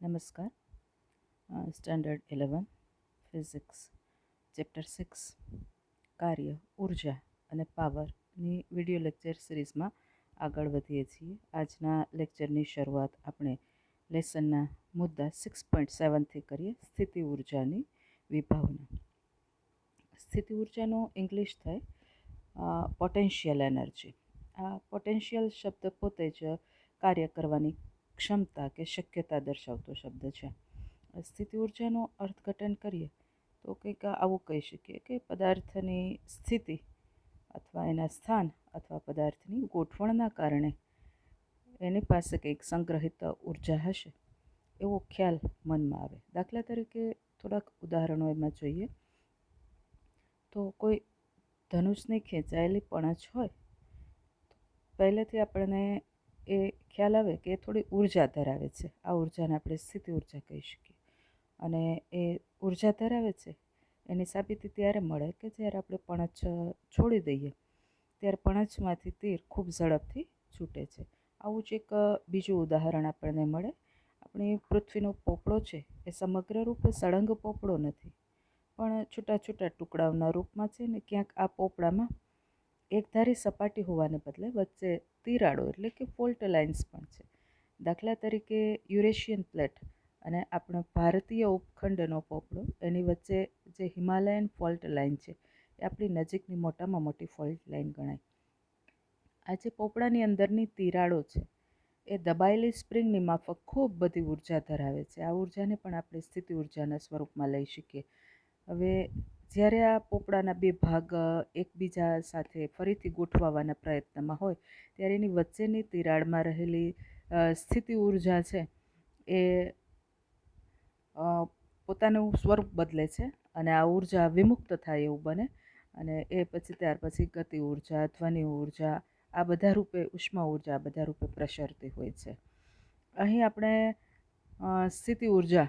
નમસ્કાર. Standard 11 physics chapter 6 કાર્ય ઉર્જા અને પાવરની વિડિયો લેક્ચર સિરીઝમાં આગળ વધીએ છીએ. આજના લેક્ચરની શરૂઆત આપણે લેસનના મુદ્દા 6.7થી કરીએ. સ્થિતિ ઉર્જાની વિભાવના. સ્થિતિ ઉર્જાનો ઇંગ્લિશ થાય પોટેન્શિયલ એનર્જી. આ પોટેન્શિયલ શબ્દ પોતે જ કાર્ય કરવાની ક્ષમતા કે શક્યતા દર્શાવતો શબ્દ છે. સ્થિતિ ઉર્જાનું અર્થઘટન કરીએ તો કંઈક આવું કહી શકીએ કે પદાર્થની સ્થિતિ અથવા એના સ્થાન અથવા પદાર્થની ગોઠવણના કારણે એની પાસે કંઈક સંગ્રહિત ઉર્જા હશે એવો ખ્યાલ મનમાં આવે. દાખલા તરીકે થોડાક ઉદાહરણો એમાં જોઈએ તો કોઈ ધનુષની ખેંચાયેલી પણછ હોય તો પહેલેથી આપણને એ ખ્યાલ આવે કે એ થોડી ઉર્જા ધરાવે છે. આ ઉર્જાને આપણે સ્થિતિ ઉર્જા કહી શકીએ. અને એ ઉર્જા ધરાવે છે એની સાબિતી ત્યારે મળે કે જ્યારે આપણે પણછ છોડી દઈએ ત્યારે પણછમાંથી તીર ખૂબ ઝડપથી છૂટે છે. આવું જ એક બીજું ઉદાહરણ આપણને મળે. આપણી પૃથ્વીનો પોપડો છે એ સમગ્ર રૂપે સળંગ પોપડો નથી, પણ છૂટા છૂટા ટુકડાઓના રૂપમાં છે ને ક્યાંક આ પોપડામાં એકધારી સપાટી હોવાને બદલે વચ્ચે તિરાડો એટલે કે ફોલ્ટ લાઇન્સ પણ છે. દાખલા તરીકે યુરેશિયન પ્લેટ અને આપણો ભારતીય ઉપખંડનો પોપડો, એની વચ્ચે જે હિમાલયન ફોલ્ટ લાઇન છે એ આપણી નજીકની મોટામાં મોટી ફોલ્ટ લાઇન ગણાય. આ જે પોપડાની અંદરની તિરાડો છે એ દબાયેલી સ્પ્રિંગની માફક ખૂબ બધી ઉર્જા ધરાવે છે. આ ઉર્જાને પણ આપણે સ્થિતિ ઉર્જાના સ્વરૂપમાં લઈ શકીએ. હવે જ્યારે આ પોપડાના બે ભાગ એકબીજા સાથે ફરીથી ગોઠવાવાના પ્રયત્નમાં હોય ત્યારે એની વચ્ચેની તિરાડમાં રહેલી સ્થિતિ ઉર્જા છે એ પોતાનું સ્વરૂપ બદલે છે અને આ ઉર્જા વિમુક્ત થાય એવું બને અને એ પછી ત્યાર પછી ગતિ ઉર્જા, ધ્વનિ ઉર્જા, આ બધા રૂપે ઉષ્મા ઉર્જા, આ બધા રૂપે પ્રસરતી હોય છે. અહીં આપણે સ્થિતિ ઉર્જા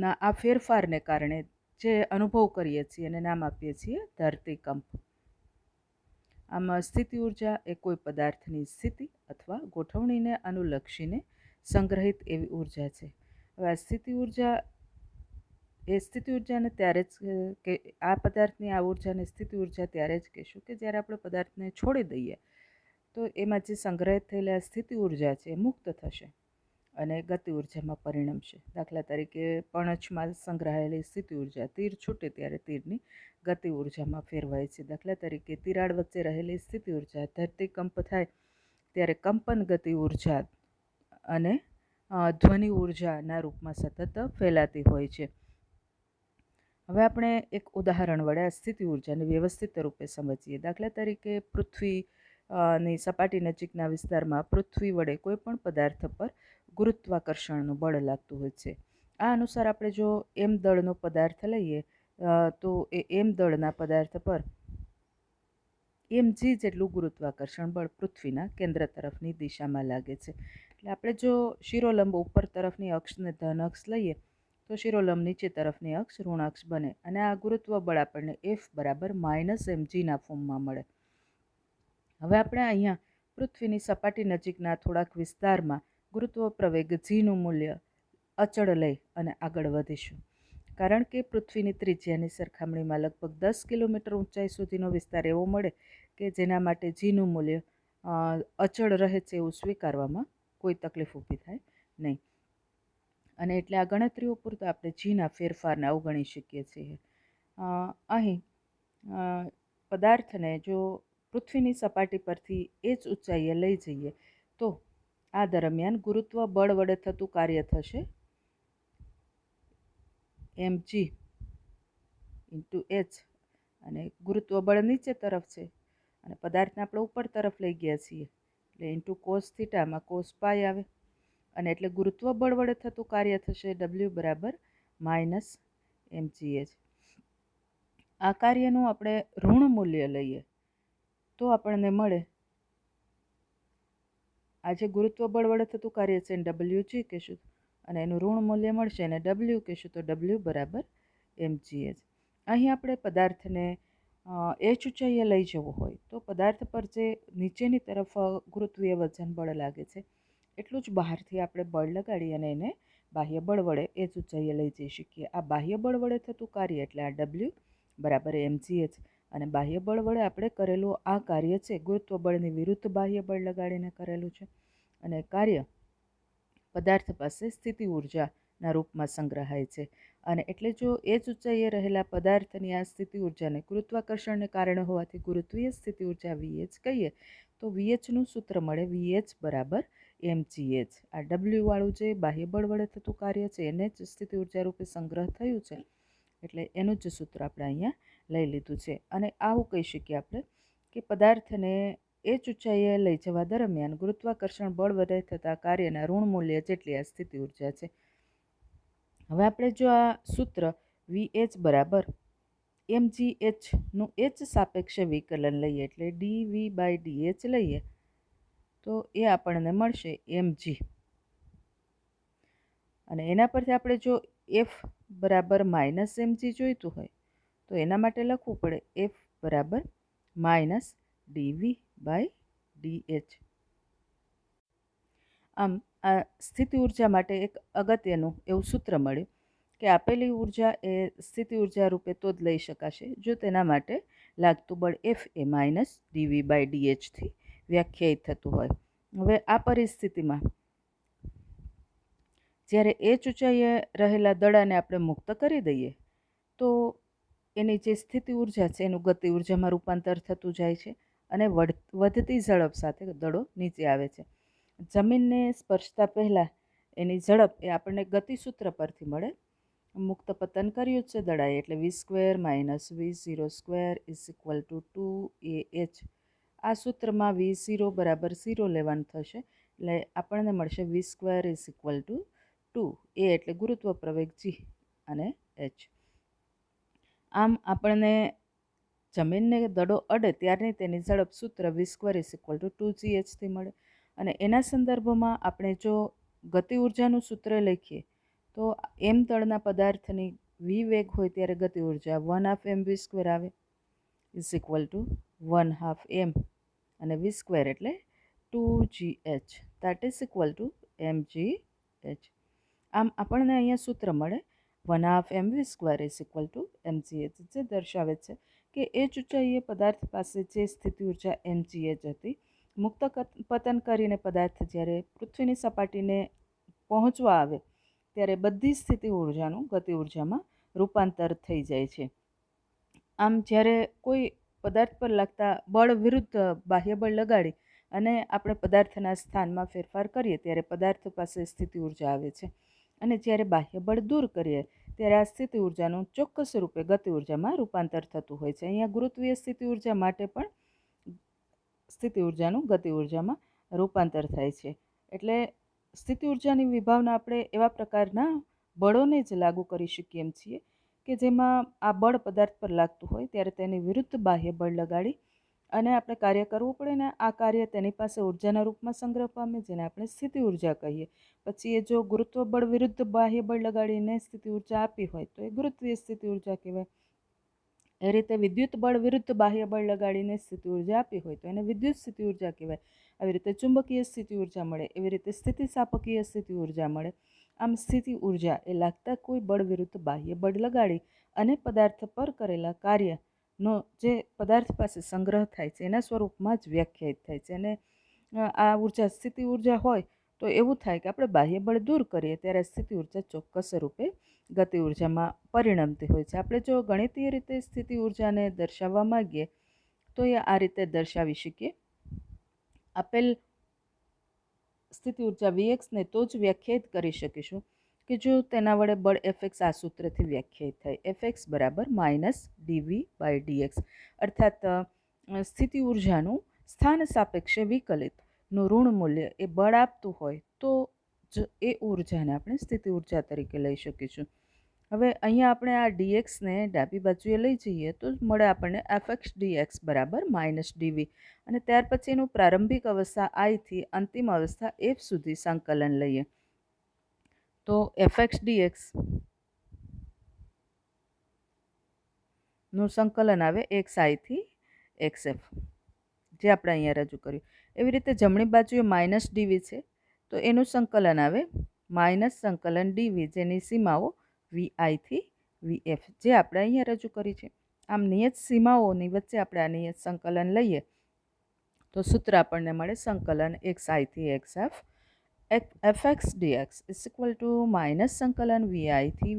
ના આ ફેરફારને કારણે જે અનુભવ કરીએ છીએ એને નામ આપીએ છીએ ધરતીકંપ. આમાં સ્થિતિ ઉર્જા એ કોઈ પદાર્થની સ્થિતિ અથવા ગોઠવણીને અનુલક્ષીને સંગ્રહિત એવી ઉર્જા છે. હવે આ સ્થિતિ ઉર્જાને ત્યારે જ કે આ પદાર્થની આ ઉર્જાને સ્થિતિ ઉર્જા ત્યારે જ કહેશું કે જ્યારે આપણે પદાર્થને છોડી દઈએ તો એમાં જે સંગ્રહિત થયેલી આ સ્થિતિ ઉર્જા છે એ મુક્ત થશે અને ગતિ ઉર્જામાં પરિણમશે. દાખલા તરીકે પણછમાં સંગ્રહાયેલી સ્થિતિ ઉર્જા તીર છૂટે ત્યારે તીરની ગતિ ઉર્જામાં ફેરવાય છે. દાખલા તરીકે તિરાડ વચ્ચે રહેલી સ્થિતિ ઉર્જા ધરતીકંપ થાય ત્યારે કંપન ગતિ ઉર્જા અને ધ્વનિ ઉર્જાના રૂપમાં સતત ફેલાતી હોય છે. હવે આપણે એક ઉદાહરણ વડે આ સ્થિતિ ઉર્જાને વ્યવસ્થિત રૂપે સમજીએ. દાખલા તરીકે પૃથ્વીની સપાટી નજીકના વિસ્તારમાં પૃથ્વી વડે કોઈ પણ પદાર્થ પર ગુરુત્વાકર્ષણનું બળ લાગતું હોય છે. આ અનુસાર આપણે જો એમ દળનો પદાર્થ લઈએ તો એ એમ દળના પદાર્થ પર mg જેટલું ગુરુત્વાકર્ષણ બળ પૃથ્વીના કેન્દ્ર તરફની દિશામાં લાગે છે. એટલે આપણે જો શિરોલંબ ઉપર તરફની અક્ષને ધન અક્ષ લઈએ તો શિરોલંબ નીચે તરફની અક્ષ ઋણ અક્ષ બને અને આ ગુરુત્વ બળ આપણને F બરાબર -mgના ફોર્મમાં મળે. હવે આપણે અહીંયા પૃથ્વીની સપાટી નજીકના થોડાક વિસ્તારમાં ગુરુત્વ પ્રવેગ જીનું મૂલ્ય અચળ લઈ અને આગળ વધીશું. કારણ કે પૃથ્વીની ત્રિજ્યાની સરખામણીમાં લગભગ 10 કિલોમીટર ઊંચાઈ સુધીનો વિસ્તાર એવો મળે કે જેના માટે જીનું મૂલ્ય અચળ રહે છે એવું સ્વીકારવામાં કોઈ તકલીફ ઊભી થાય નહીં. અને એટલે આ ગણતરીઓ પૂરતા આપણે જીના ફેરફારને અવગણી શકીએ છીએ. અહીં પદાર્થને જો પૃથ્વીની સપાટી પરથી એ જ ઊંચાઈએ લઈ જઈએ તો આ દરમિયાન ગુરુત્વ બળ વડે થતું કાર્ય થશે mg ઇન્ટુ h અને ગુરુત્વ બળ નીચે તરફ છે અને પદાર્થને આપણે ઉપર તરફ લઈ ગયા છીએ એટલે ઇન્ટુ કોસ થીટામાં કોસ પાય આવે અને એટલે ગુરુત્વ બળ વડે થતું કાર્ય થશે w બરાબર -mgh. આ કાર્યનું આપણે ઋણ મૂલ્ય લઈએ તો આપણને મળે આ જે ગુરુત્વ બળ વડે થતું કાર્ય છે એને wg કહેશું અને એનું ઋણ મૂલ્ય મળશે એને w કહેશું તો w બરાબર mgh. અહીં આપણે પદાર્થને h ઊંચાઈએ લઈ જવો હોય તો પદાર્થ પર જે નીચેની તરફ ગુરુત્વીય વજન બળ લાગે છે એટલું જ બહારથી આપણે બળ લગાડી અને એને બાહ્ય બળ વડે એ જ ઊંચાઈએ લઈ જઈ શકીએ. આ બાહ્ય બળ વડે થતું કાર્ય એટલે આ W બરાબર mgh. અને બાહ્ય બળ વડે આપણે કરેલું આ કાર્ય છે ગુરુત્વ બળની વિરુદ્ધ બાહ્ય બળ લગાડીને કરેલું છે. અને કાર્ય પદાર્થ પાસે સ્થિતિ ઉર્જાના રૂપમાં સંગ્રહાય છે. અને એટલે જો એ જ ઊંચાઈએ રહેલા પદાર્થની આ સ્થિતિ ઉર્જાને ગુરુત્વાકર્ષણને કારણે હોવાથી ગુરુત્વીય સ્થિતિ ઉર્જા VH કહીએ તો VHનું સૂત્ર મળે VH બરાબર mgh. આ W વાળું જે બાહ્ય બળ વડે થતું કાર્ય છે એને જ સ્થિતિ ઉર્જા રૂપે સંગ્રહ થયું છે એટલે એનું જ સૂત્ર આપણે અહીંયા લઈ લીધું છે. અને આવું કહી શકીએ આપણે કે પદાર્થને એ જ ઊંચાઈએ લઈ જવા દરમિયાન ગુરુત્વાકર્ષણ બળ વડે થતા કાર્યના ઋણ મૂલ્ય જેટલી આ સ્થિતિ ઉર્જા છે. હવે આપણે જો આ સૂત્ર VH બરાબર mghનું h સાપેક્ષે વિકલન લઈએ એટલે dV/dh લઈએ તો એ આપણને મળશે mg. અને એના પરથી આપણે જો F બરાબર -mg જોઈતું હોય તો એના માટે લખવું પડે F બરાબર -dV/dh. આમ આ સ્થિતિ ઉર્જા માટે એક અગત્યનું એવું સૂત્ર મળ્યું કે આપેલી ઉર્જા એ સ્થિતિ ઉર્જા રૂપે તો જ લઈ શકાશે જો તેના માટે લાગતું બળ F એ -dV/dh થી વ્યાખ્યાયિત થતું હોય. હવે આ પરિસ્થિતિમાં જ્યારે એ જ ઊંચાઈએ રહેલા દડાને આપણે મુક્ત કરી દઈએ તો એની જે સ્થિતિ ઉર્જા છે એનું ગતિ ઉર્જામાં રૂપાંતર થતું જાય છે અને વધતી ઝડપ સાથે દડો નીચે આવે છે. જમીનને સ્પર્શતા પહેલાં એની ઝડપ એ આપણને ગતિસૂત્ર પરથી મળે. મુક્ત પતન કર્યું છે દડાએ એટલે v² - v0² = 2ah. આ સૂત્રમાં v0 બરાબર 0 લેવાનું થશે એટલે આપણને મળશે v² = 2. a એટલે ગુરુત્વ પ્રવેગ g અને h. આમ આપણને જમીનને દડો અડે ત્યારની તેની ઝડપ સૂત્ર v² = 2gh થી મળે. અને એના સંદર્ભમાં આપણે જો ગતિ ઉર્જાનું સૂત્ર લખીએ તો m દળના પદાર્થની v વેગ હોય ત્યારે ગતિ ઉર્જા 1/2 mv² આવે = 1/2 m અને v² એટલે 2gh = mgh. આમ આપણને અહીંયા સૂત્ર મળે 1/2 mv² = mgh, જે દર્શાવે છે કે એ જ ઊંચાઈએ પદાર્થ પાસે જે સ્થિતિ ઉર્જા mgh હતી મુક્ત પતન કરીને પદાર્થ જ્યારે પૃથ્વીની સપાટીને પહોંચવા આવે ત્યારે બધી સ્થિતિ ઉર્જાનું ગતિ ઉર્જામાં રૂપાંતર થઈ જાય છે. આમ જ્યારે કોઈ પદાર્થ પર લાગતા બળ વિરુદ્ધ બાહ્ય બળ લગાડી અને આપણે પદાર્થના સ્થાનમાં ફેરફાર કરીએ ત્યારે પદાર્થ પાસે સ્થિતિ ઉર્જા આવે છે. અને જ્યારે બાહ્ય બળ દૂર કરીએ ત્યારે આ સ્થિતિ ઉર્જાનું ચોક્કસ રૂપે ગતિ ઉર્જામાં રૂપાંતર થતું હોય છે. અહીંયા ગુરુત્વીય સ્થિતિ ઉર્જા માટે પણ સ્થિતિ ઉર્જાનું ગતિ ઉર્જામાં રૂપાંતર થાય છે. એટલે સ્થિતિ ઉર્જાની વિભાવના આપણે એવા પ્રકારના બળોને જ લાગુ કરી શકીએ એમ છીએ કે જેમાં આ બળ પદાર્થ પર લાગતું હોય ત્યારે તેની વિરુદ્ધ બાહ્ય બળ લગાડી અને આપણે કાર્ય કરવું પડે ને આ કાર્ય તેની પાસે ઉર્જાના રૂપમાં સંગ્રહ પામે જેને આપણે સ્થિતિ ઉર્જા કહીએ. પછી એ જો ગુરુત્વ બળ વિરુદ્ધ બાહ્ય બળ લગાડીને સ્થિતિ ઉર્જા આપી હોય તો એ ગુરુત્વીય સ્થિતિ ઉર્જા કહેવાય. એ રીતે વિદ્યુત બળ વિરુદ્ધ બાહ્ય બળ લગાડીને સ્થિતિ ઉર્જા આપી હોય તો એને વિદ્યુત સ્થિતિ ઉર્જા કહેવાય. આવી રીતે ચુંબકીય સ્થિતિ ઉર્જા મળે, એવી રીતે સ્થિતિસ્થાપકીય સ્થિતિ ઉર્જા મળે. આમ સ્થિતિ ઉર્જા એ લાગતા કોઈ બળ વિરુદ્ધ બાહ્ય બળ લગાડી અને પદાર્થ પર કરેલા કાર્યનો જે પદાર્થ પાસે સંગ્રહ થાય છે એના સ્વરૂપમાં જ વ્યાખ્યાયિત થાય છે. અને આ ઉર્જા સ્થિતિ ઉર્જા હોય તો એવું થાય કે આપણે બાહ્ય બળ દૂર કરીએ ત્યારે સ્થિતિ ઉર્જા ચોક્કસ રૂપે ગતિ ઉર્જામાં પરિણમતી હોય છે. આપણે જો ગણિતીય રીતે સ્થિતિ ઉર્જાને દર્શાવવા માંગીએ તો એ આ રીતે દર્શાવી શકીએ. આપેલ સ્થિતિ ઉર્જા Vxને તો જ વ્યાખ્યાયિત કરી શકીશું કે જો તેના વડે બળ Fx આ સૂત્રથી વ્યાખ્યાયિત થાય Fx બરાબર -dV/dx. અર્થાત સ્થિતિ ઉર્જાનું સ્થાન સાપેક્ષે વિકલિતનું ઋણ મૂલ્ય એ બળ આપતું હોય તો જ એ ઉર્જાને આપણે સ્થિતિ ઉર્જા તરીકે લઈ શકીશું. હવે અહીંયા આપણે આ dxને ડાબી બાજુએ લઈ જઈએ તો મળે આપણને Fx dx બરાબર -dV. અને ત્યાર પછીનું પ્રારંભિક અવસ્થા I થી અંતિમ અવસ્થા F સુધી સંકલન લઈએ તો Fx dx નું સંકલન આવે xi થી xf, જે આપણે અહીંયા રજૂ કર્યું. એવી રીતે જમણી બાજુએ -dV છે તો એનું સંકલન આવે માઇનસ સંકલન ડીવી, જેની સીમાઓ વીઆઈથી વીએફ, જે આપણે અહીંયા રજૂ કરી છે. આમ નિયત સીમાઓની વચ્ચે આપણે આ નિયત સંકલન લઈએ તો સૂત્ર આપણને મળે સંકલન એક્સ આઈથી x f x d x is equal to minus સંકલન વીઆઈથી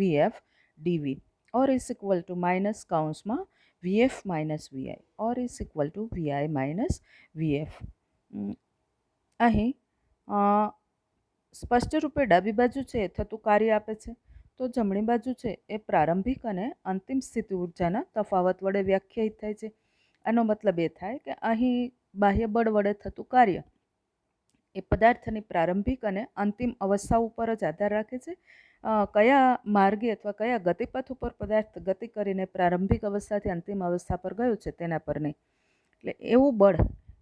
v f d v or is equal to minus કૌંસમાં v f minus v i or is equal to v i minus v f. અહીં સ્પષ્ટ રૂપે ડાબી બાજુ છે એ થતું કાર્ય આપે છે, તો જમણી બાજુ છે એ પ્રારંભિક અને અંતિમ સ્થિતિ ઉર્જાના તફાવત વડે વ્યાખ્યાયિત થાય છે. આનો મતલબ એ થાય કે અહીં બાહ્ય બળ વડે થતું કાર્ય એ પદાર્થની પ્રારંભિક અને અંતિમ અવસ્થા ઉપર જ આધાર રાખે છે. કયા માર્ગે અથવા કયા ગતિપથ ઉપર પદાર્થ ગતિ કરીને પ્રારંભિક અવસ્થાથી અંતિમ અવસ્થા પર ગયો છે તેના પર નહીં. એટલે એવું બળ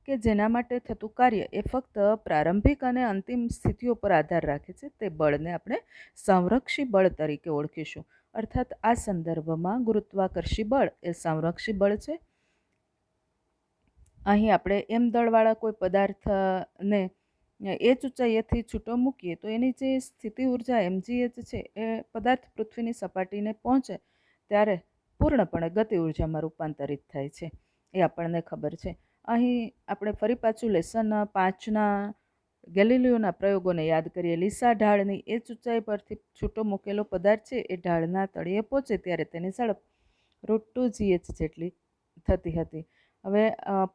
કે જેના માટે થતું કાર્ય એ ફક્ત પ્રારંભિક અને અંતિમ સ્થિતિઓ પર આધાર રાખે છે, તે બળને આપણે સંરક્ષી બળ તરીકે ઓળખીશું. અર્થાત આ સંદર્ભમાં ગુરુત્વાકર્ષી બળ એ સંરક્ષી બળ છે. અહીં આપણે એમ દળવાળા કોઈ પદાર્થને એ જ ઊંચાઈએથી છૂટો મૂકીએ તો એની જે સ્થિતિ ઉર્જા mgh છે એ પદાર્થ પૃથ્વીની સપાટીને પહોંચે ત્યારે પૂર્ણપણે ગતિ ઉર્જામાં રૂપાંતરિત થાય છે, એ આપણને ખબર છે. અહીં આપણે ફરી પાછું લેસન 5ના ગેલિલિયોના પ્રયોગોને યાદ કરીએ. લીસા ઢાળની એ જ ઊંચાઈ પરથી છૂટો મૂકેલો પદાર્થ છે એ ઢાળના તળિયે પહોંચે ત્યારે તેની ઝડપ √2gh જેટલી થતી હતી. હવે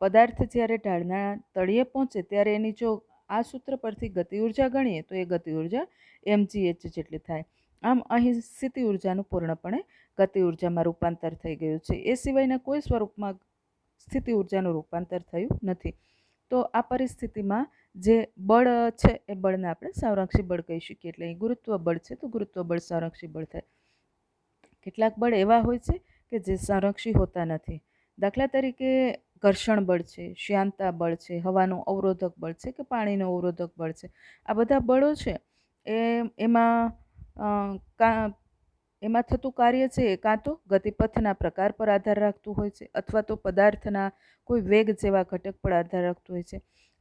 પદાર્થ જ્યારે ઢાળના તળિયે પહોંચે ત્યારે એની જો આ સૂત્ર પરથી ગતિ ઉર્જા ગણીએ તો એ ગતિ ઉર્જા mgh જેટલી થાય. આમ અહીં સ્થિતિ ઉર્જાનું પૂર્ણપણે ગતિ ઉર્જામાં રૂપાંતર થઈ ગયું છે. એ સિવાયના કોઈ સ્વરૂપમાં સ્થિતિ ઉર્જાનું રૂપાંતર થયું નથી. તો આ પરિસ્થિતિમાં જે બળ છે એ બળને આપણે સંરક્ષી બળ કહી શકીએ. એટલે અહીં ગુરુત્વ બળ છે તો ગુરુત્વ બળ સંરક્ષી બળ થાય. કેટલાક બળ એવા હોય છે કે જે સંરક્ષી હોતા નથી. દાખલા તરીકે ઘર્ષણ બળ છે, શ્યાનતા બળ છે, હવાનું અવરોધક બળ છે કે પાણીનું અવરોધક બળ છે. આ બધા બળો છે એમાં થતું કાર્ય છે એ કાં તો ગતિપથના પ્રકાર પર આધાર રાખતું હોય છે અથવા તો પદાર્થના કોઈ વેગ જેવા ઘટક પર આધાર રાખતું હોય છે.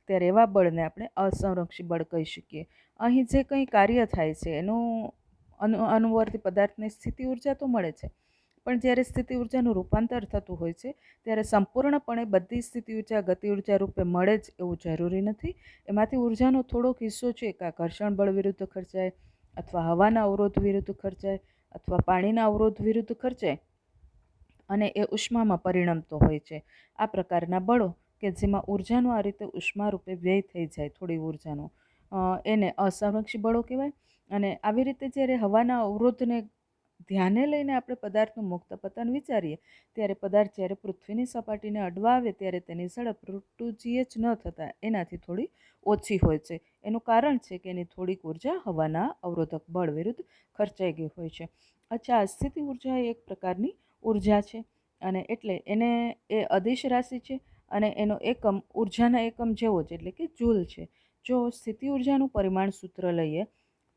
ત્યારે એવા બળને આપણે અસંરક્ષી બળ કહી શકીએ. અહીં જે કંઈ કાર્ય થાય છે એનું અનુવર્તી પદાર્થને સ્થિતિ ઉર્જા તો મળે છે, પણ જ્યારે સ્થિતિ ઉર્જાનું રૂપાંતર થતું હોય છે ત્યારે સંપૂર્ણપણે બધી સ્થિતિ ઉર્જા ગતિ ઉર્જા રૂપે મળે જ એવું જરૂરી નથી. એમાંથી ઉર્જાનો થોડોક હિસ્સો છે કાં ઘર્ષણ બળ વિરુદ્ધ ખર્ચાય અથવા હવાના અવરોધ વિરુદ્ધ ખર્ચાય અથવા પાણીના અવરોધ વિરુદ્ધ ખર્ચાય અને એ ઉષ્મામાં પરિણમતો હોય છે. આ પ્રકારના બળો કે જેમાં ઉર્જાનો આ રીતે ઉષ્મા રૂપે વ્યય થઈ જાય થોડી ઉર્જાનો, એને અસંરક્ષી બળો કહેવાય. અને આવી રીતે જ્યારે હવાના અવરોધને ધ્યાને લઈને આપણે પદાર્થનું મુક્ત પતન વિચારીએ ત્યારે પદાર્થ જ્યારે પૃથ્વીની સપાટીને અડવા આવે ત્યારે તેની ઝડપ √2gh ન થતાં એનાથી થોડી ઓછી હોય છે. એનું કારણ છે કે એની થોડીક ઉર્જા હવાના અવરોધક બળ વિરુદ્ધ ખર્ચાઈ ગઈ હોય છે. અચ્છા, સ્થિતિ ઉર્જા એ એક પ્રકારની ઉર્જા છે અને એટલે એને એ અદિશ રાશિ છે અને એનો એકમ ઉર્જાના એકમ જેવો જ એટલે કે જૂલ છે. જો સ્થિતિ ઉર્જાનું પરિમાણ સૂત્ર લઈએ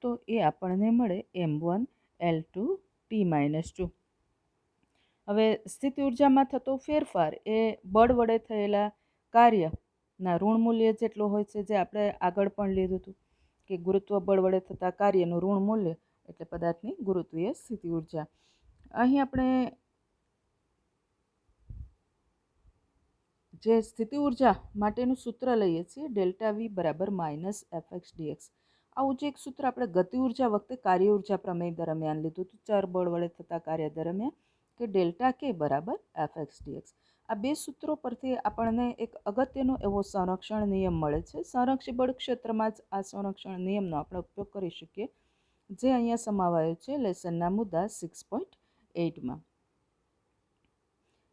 તો એ આપણને મળે m1L2T-2. હવે સ્થિતિ ઉર્જામાં થતો ફેરફાર એ બળ વડે થયેલા કાર્યના ઋણ મૂલ્ય જેટલો હોય છે, જે આપણે આગળ પણ લીધું હતું કે ગુરુત્વ બળ વડે થતા કાર્યનું ઋણ મૂલ્ય એટલે પદાર્થની ગુરુત્વીય સ્થિતિ ઉર્જા. અહીં આપણે જે સ્થિતિ ઉર્જા માટેનું સૂત્ર લઈએ છીએ ΔV બરાબર -Fx/dx. આવું જ એક સૂત્ર આપણે ગતિ ઉર્જા વખતે કાર્ય ઉર્જા પ્રમેય દરમિયાન લીધું હતું, ચર બળ વડે થતા કાર્ય દરમિયાન, કે ΔK બરાબર Fx/dx. આ બે સૂત્રો પરથી આપણને એક અગત્યનો એવો સંરક્ષણ નિયમ મળે છે. સંરક્ષી બળ ક્ષેત્રમાં જ આ સંરક્ષણ નિયમનો આપણે ઉપયોગ કરી શકીએ, જે અહીંયા સમાવાયો છે લેસનના મુદ્દા 6.8માં.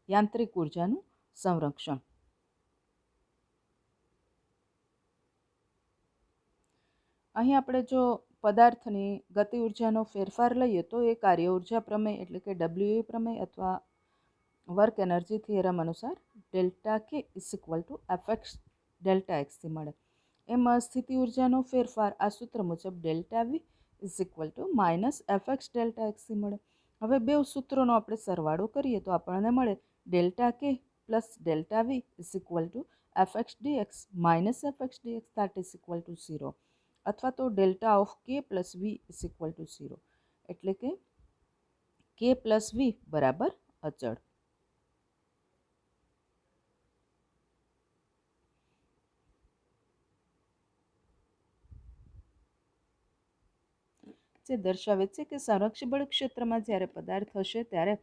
યાંત્રિક ઉર્જાનું સંરક્ષણ. અહીં આપણે જો પદાર્થની ગતિ ઉર્જાનો ફેરફાર લઈએ તો એ કાર્ય ઉર્જા પ્રમેય એટલે કે WE પ્રમેય અથવા વર્ક એનર્જી થિયરમ અનુસાર ΔK = Fx/Δx મળે. એમાં સ્થિતિ ઉર્જાનો ફેરફાર આ સૂત્ર મુજબ ΔV = Fx/Δx મળે. હવે બે સૂત્રોનો આપણે સરવાળો કરીએ તો આપણને મળે ΔK + ΔV = Fx/dx - Fx/dx = 0. અથવા તો delta of K plus V is equal to 0, એટલે કે પ્લસ વી બરાબર અચળ. જે દર્શાવે છે કે સંરક્ષિબળ ક્ષેત્રમાં જ્યારે પદાર્થ હશે ત્યારે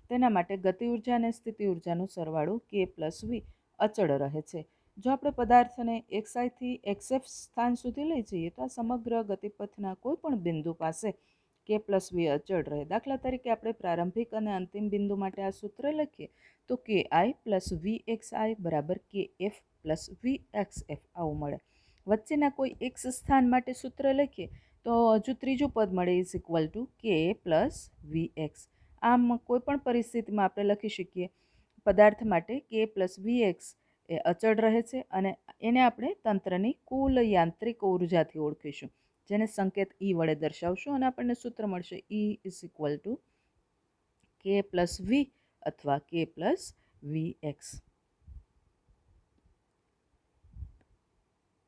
તેના માટે ગતિ ઉર્જા અને સ્થિતિ ઉર્જાનો સરવાળો કે પ્લસ વી અચળ રહે છે. જો આપણે પદાર્થને એક્સઆઈથી એક્સએફ સ્થાન સુધી લઈ જઈએ તો આ સમગ્ર ગતિપથના કોઈ પણ બિંદુ પાસે કે પ્લસ વી અચળ રહે. દાખલા તરીકે આપણે પ્રારંભિક અને અંતિમ બિંદુ માટે આ સૂત્ર લખીએ તો કે આઈ પ્લસ વી એક્સ આઈ બરાબર કે F plus V X F આવું મળે. વચ્ચેના કોઈ એક્સ સ્થાન માટે સૂત્ર લખીએ તો હજુ ત્રીજું પદ મળે ઇઝ ઇક્વલ ટુ કે પ્લસ વી એક્સ. આમ કોઈ પણ પરિસ્થિતિમાં આપણે લખી શકીએ પદાર્થ માટે કે પ્લસ વી એક્સ એ અચળ રહે છે અને એને આપણે તંત્રની કુલ યાંત્રિક ઉર્જાથી ઓળખીશું, જેને સંકેત ઈ વડે દર્શાવશું અને આપણને સૂત્ર મળશે ઈ ઇઝ ઇક્વલ ટુ કે પ્લસ વી અથવા કે પ્લસ વી એક્સ.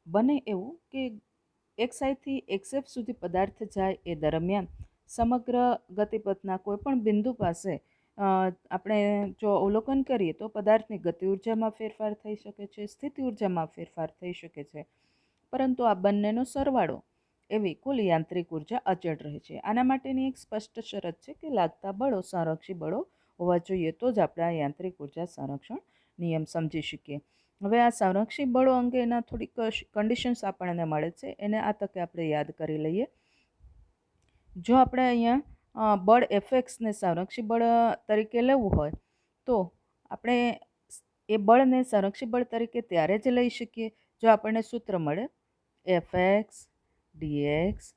બને એવું કે એક્સઆઈથી એક્સએફ સુધી પદાર્થ જાય એ દરમિયાન સમગ્ર ગતિપથના કોઈપણ બિંદુ પાસે આપણે જો અવલોકન કરીએ તો પદાર્થની ગતિ ઉર્જામાં ફેરફાર થઈ શકે છે, સ્થિતિ ઉર્જામાં ફેરફાર થઈ શકે છે, પરંતુ આ બંનેનો સરવાળો એવી કુલ યાંત્રિક ઉર્જા અચળ રહે છે. આના માટેની એક સ્પષ્ટ શરત છે કે લાગતા બળો સંરક્ષી બળો હોવા જોઈએ, તો જ આપણે આ યાંત્રિક ઉર્જા સંરક્ષણ નિયમ સમજી શકીએ. હવે આ સંરક્ષી બળો અંગેના થોડીક કન્ડિશન્સ આપણને મળે છે, એને આ તકે આપણે યાદ કરી લઈએ. જો આપણે અહીંયા બળ એફએક્સને સંરક્ષી બળ તરીકે લેવું હોય તો આપણે એ બળને સંરક્ષી બળ તરીકે ત્યારે જ લઈ શકીએ જો આપણને સૂત્ર મળે FX DX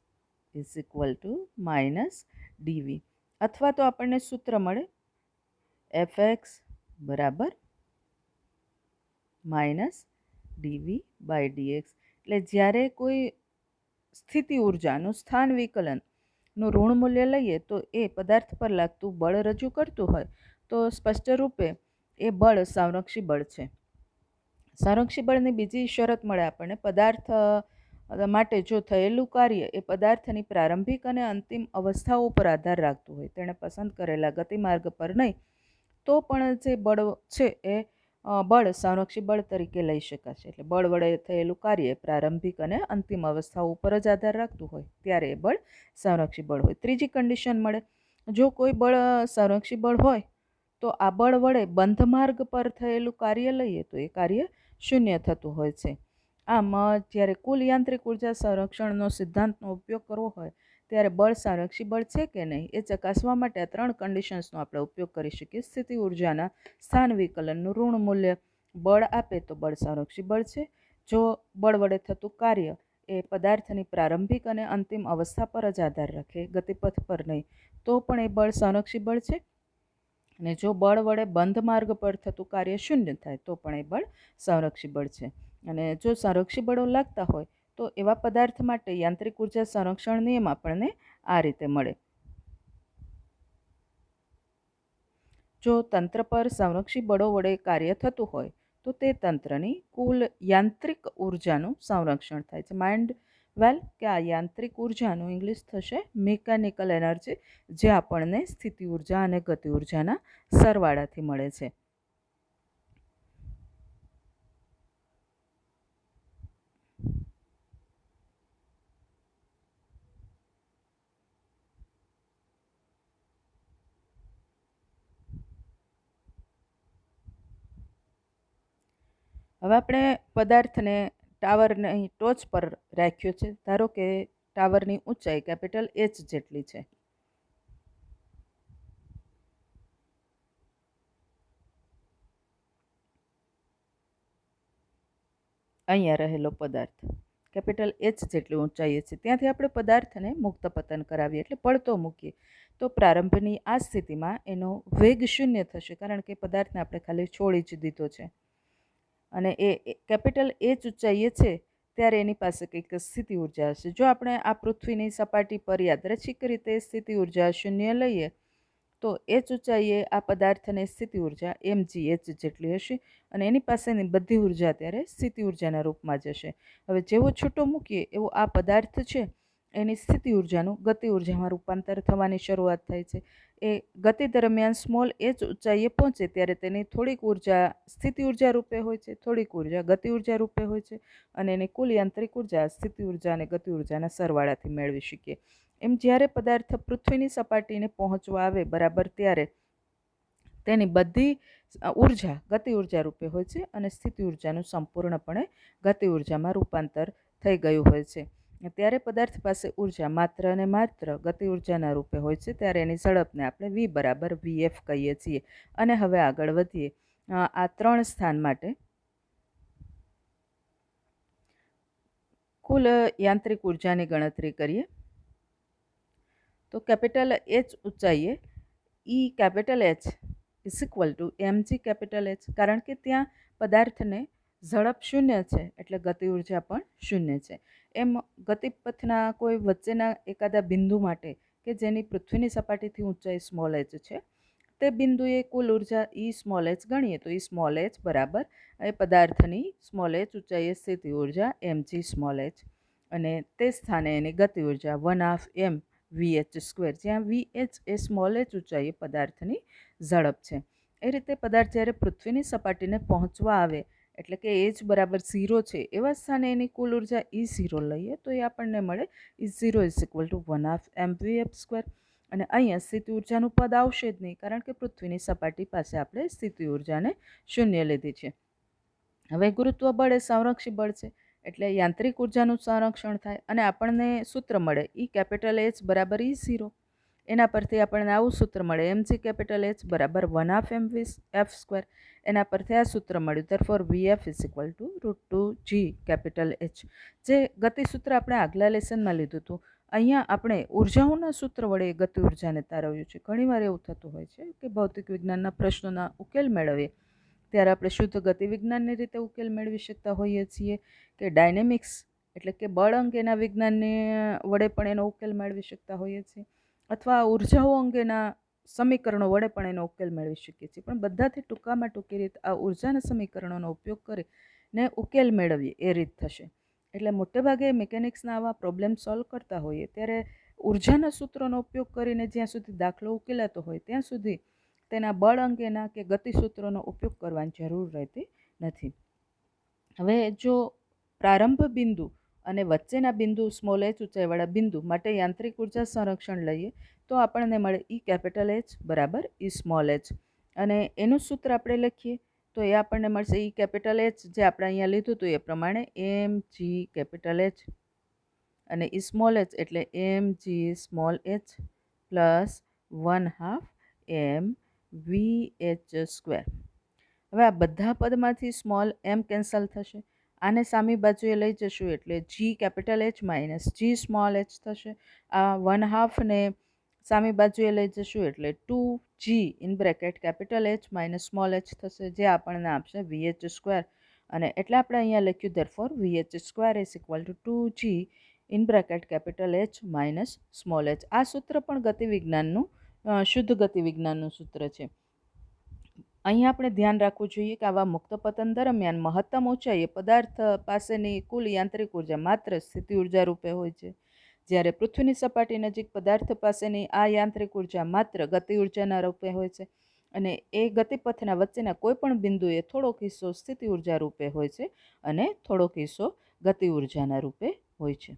is equal to minus DV, અથવા તો આપણને સૂત્ર મળે એફએક્સ બરાબર માઇનસ ડીવી બાય ડીએક્સ. એટલે જ્યારે કોઈ સ્થિતિ ઉર્જાનું સ્થાન વિકલનનું ઋણ મૂલ્ય લઈએ તો એ પદાર્થ પર લાગતું બળ રજૂ કરતું હોય તો સ્પષ્ટ રૂપે એ બળ સંરક્ષી બળ છે. સંરક્ષી બળની બીજી શરત મળે આપણને પદાર્થ માટે જો થયેલું કાર્ય એ પદાર્થની પ્રારંભિક અને અંતિમ અવસ્થાઓ પર આધાર રાખતું હોય, તેણે પસંદ કરેલા ગતિમાર્ગ પર નહીં, તો પણ જે બળ છે એ બળ સંરક્ષી બળ તરીકે લઈ શકાશે. એટલે બળ વડે થયેલું કાર્ય પ્રારંભિક અને અંતિમ અવસ્થાઓ ઉપર જ આધાર રાખતું હોય ત્યારે એ બળ સંરક્ષી બળ હોય. ત્રીજી કન્ડિશન મળે જો કોઈ બળ સંરક્ષી બળ હોય તો આ બળ વડે બંધ માર્ગ પર થયેલું કાર્ય લઈએ તો એ કાર્ય શૂન્ય થતું હોય છે. આમ જ્યારે કુલ યાંત્રિક ઉર્જા સંરક્ષણનો સિદ્ધાંતનો ઉપયોગ કરવો હોય ત્યારે બળ સંરક્ષી બળ છે કે નહીં એ ચકાસવા માટે આ ત્રણ કન્ડિશન્સનો આપણે ઉપયોગ કરી શકીએ. સ્થિતિ ઉર્જાના સ્થાન વિકલનનું ઋણ મૂલ્ય બળ આપે તો બળ સંરક્ષી બળ છે. જો બળ વડે થતું કાર્ય એ પદાર્થની પ્રારંભિક અને અંતિમ અવસ્થા પર જ આધાર રાખે, ગતિપથ પર નહીં, તો પણ એ બળ સંરક્ષી બળ છે. અને જો બળ વડે બંધ માર્ગ પર થતું કાર્ય શૂન્ય થાય તો પણ એ બળ સંરક્ષી બળ છે. અને જો સંરક્ષી બળો લાગતા હોય તો એવા પદાર્થ માટે યાંત્રિક ઉર્જા સંરક્ષણ નિયમ આપણને આ રીતે મળે. જો તંત્ર પર સંરક્ષી બળો વડે કાર્ય થતું હોય તો તે તંત્રની કુલ યાંત્રિક ઉર્જાનું સંરક્ષણ થાય છે. માઇન્ડ વેલ કે આ યાંત્રિક ઉર્જાનું ઇંગ્લિશ થશે મિકેનિકલ એનર્જી, જે આપણને સ્થિતિ ઉર્જા અને ગતિ ઉર્જાના સરવાળાથી મળે છે. હવે આપણે પદાર્થને ટાવરની ટોચ પર રાખ્યો છે. ધારો કે ટાવરની ઊંચાઈ કેપિટલ એચ જેટલી છે. અહીંયા રહેલો પદાર્થ કેપિટલ એચ જેટલી ઊંચાઈએ છે. ત્યાંથી આપણે પદાર્થને મુક્ત પતન કરાવીએ એટલે પડતો મૂકીએ તો પ્રારંભની આ સ્થિતિમાં એનો વેગ શૂન્ય થશે, કારણ કે પદાર્થને આપણે ખાલી છોડી જ દીધો છે અને એ કેપિટલ એચ ઊંચાઈએ છે ત્યારે એની પાસે કંઈક સ્થિતિ ઉર્જા હશે. જો આપણે આ પૃથ્વીની સપાટી પર યાદચ્છિક રીતે સ્થિતિ ઉર્જા શૂન્ય લઈએ તો h ઊંચાઈએ આ પદાર્થને સ્થિતિ ઉર્જા mgh જેટલી હશે અને એની પાસેની બધી ઉર્જા ત્યારે સ્થિતિ ઉર્જાના રૂપમાં જશે. હવે જેવો છૂટો મૂકીએ એવો આ પદાર્થ છે એની સ્થિતિ ઉર્જાનું ગતિ ઉર્જામાં રૂપાંતર થવાની શરૂઆત થાય છે. એ ગતિ દરમિયાન સ્મોલ h ઊંચાઈએ પહોંચે ત્યારે તેની થોડીક ઉર્જા સ્થિતિ ઉર્જા રૂપે હોય છે, થોડીક ઉર્જા ગતિ ઉર્જા રૂપે હોય છે અને એની કુલ યાંત્રિક ઉર્જા સ્થિતિ ઉર્જા અને ગતિ ઉર્જાના સરવાળાથી મેળવી શકીએ. એમ જ્યારે પદાર્થ પૃથ્વીની સપાટીને પહોંચવા આવે બરાબર ત્યારે તેની બધી ઉર્જા ગતિ ઉર્જા રૂપે હોય છે અને સ્થિતિ ઉર્જાનું સંપૂર્ણપણે ગતિ ઉર્જામાં રૂપાંતર થઈ ગયું હોય છે. ત્યારે પદાર્થ પાસે ઉર્જા માત્ર અને માત્ર ગતિ ઉર્જાના રૂપે હોય છે. ત્યારે એની ઝડપને આપણે v બરાબર vf કહીએ છીએ. અને હવે આગળ વધીએ. આ 3 સ્થાન માટે કુલ યાંત્રિક ઉર્જાની ગણતરી કરીએ તો કેપિટલ H ઊંચાઈએ E capital H is equal two mg capital H, કારણ કે ત્યાં પદાર્થને ઝડપ 0 છે એટલે ગતિ ઉર્જા પણ 0 છે. એમ ગતિપથના કોઈ વચ્ચેના એકાદા બિંદુ માટે કે જેની પૃથ્વીની સપાટીથી ઊંચાઈ સ્મોલ h છે તે બિંદુએ કુલ ઉર્જા E સ્મોલ h ગણીએ તો E સ્મોલ h બરાબર એ પદાર્થની સ્મોલ h ઊંચાઈએ સ્થિતિ ઉર્જા mg સ્મોલ h અને તે સ્થાને એની ગતિ ઉર્જા 1/2 m vh², જ્યાં vh એ સ્મોલ h ઊંચાઈએ પદાર્થની ઝડપ છે. એ રીતે પદાર્થ જ્યારે પૃથ્વીની સપાટીને પહોંચવા આવે એટલે કે h બરાબર 0 છે એવા સ્થાને એની કુલ ઉર્જા E0 લઈએ તો એ આપણને મળે E0 is equal two 1/2 mvf². અને અહીંયા સ્થિતિ ઉર્જાનું પદ આવશે જ નહીં, કારણ કે પૃથ્વીની સપાટી પાસે આપણે સ્થિતિ ઉર્જાને 0 લીધી છે. હવે ગુરુત્વ બળ એ સંરક્ષી બળ છે એટલે યાંત્રિક ઉર્જાનું સંરક્ષણ થાય અને આપણને સૂત્ર મળે E કેપિટલ H બરાબર E0. એના પરથી આપણને આવું સૂત્ર મળે mg કેપિટલ H બરાબર 1/2 mvf². એના પરથી આ સૂત્ર મળ્યું therefore vf is equal two √2g capital H. જે ગતિ સૂત્ર આપણે આગલા લેસનમાં લીધું હતું, અહીંયા આપણે ઉર્જાઓના સૂત્ર વડે ગતિ ઉર્જાને તારવ્યું છે. ઘણીવાર એવું થતું હોય છે કે ભૌતિક વિજ્ઞાનના પ્રશ્નોના ઉકેલ મેળવીએ ત્યારે આપણે શુદ્ધ ગતિ વિજ્ઞાનની રીતે ઉકેલ મેળવી શકતા હોઈએ છીએ કે ડાયનેમિક્સ એટલે કે બળ અંગેના વિજ્ઞાનને વડે પણ એનો ઉકેલ મેળવી શકતા હોઈએ છીએ અથવા ઉર્જાઓ અંગેના સમીકરણો વડે પણ એનો ઉકેલ મેળવી શકીએ છીએ. પણ બધાથી ટૂંકામાં ટૂંકી રીત આ ઉર્જાના સમીકરણોનો ઉપયોગ કરીને ઉકેલ મેળવીએ એ રીત થશે. એટલે મોટેભાગે મિકેનિક્સના આવા પ્રોબ્લેમ સોલ્વ કરતા હોઈએ ત્યારે ઉર્જાના સૂત્રોનો ઉપયોગ કરીને જ્યાં સુધી દાખલો ઉકેલાતો હોય ત્યાં સુધી તેના બળ અંગેના કે ગતિ સૂત્રોનો ઉપયોગ કરવાની જરૂર રહેતી નથી. હવે જો પ્રારંભ બિંદુ અને વચ્ચેના બિંદુ સ્મોલ h ઊંચાઈવાળા બિંદુ માટે યાંત્રિક ઉર્જા સંરક્ષણ લઈએ તો આપણને મળે E કેપિટલ H બરાબર E સ્મોલ h અને એનું સૂત્ર આપણે લખીએ તો એ આપણને મળશે E કેપિટલ H જે આપણે અહીંયા લીધું હતું એ પ્રમાણે mg કેપિટલ H અને E સ્મોલ h એટલે mg small h plus 1/2 m vh². હવે આ બધા પદમાંથી સ્મોલ m કેન્સલ થશે. આને સામી બાજુએ લઈ જશું એટલે g capital H minus g small h થશે. આ 1/2 ને સામી બાજુએ લઈ જશું એટલે 2g in bracket capital H minus small h થશે, જે આપણને આપશે vh². અને એટલે આપણે અહીંયા લખ્યું therefore vh² is equal two 2g in bracket capital H minus small h. આ સૂત્ર પણ ગતિ વિજ્ઞાનનું શુદ્ધ ગતિ વિજ્ઞાનનું સૂત્ર છે. અહીંયા આપણે ધ્યાન રાખવું જોઈએ કે આવા મુક્ત પતન દરમિયાન મહત્તમ ઊંચાઈએ પદાર્થ પાસેની કુલ યાંત્રિક ઉર્જા માત્ર સ્થિતિ ઉર્જા રૂપે હોય છે, જ્યારે પૃથ્વીની સપાટી નજીક પદાર્થ પાસેની આ યાંત્રિક ઉર્જા માત્ર ગતિ ઉર્જાના રૂપે હોય છે અને એ ગતિપથના વચ્ચેના કોઈ પણ બિંદુએ થોડોક હિસ્સો સ્થિતિ ઉર્જા રૂપે હોય છે અને થોડોક હિસ્સો ગતિ ઉર્જાના રૂપે હોય છે.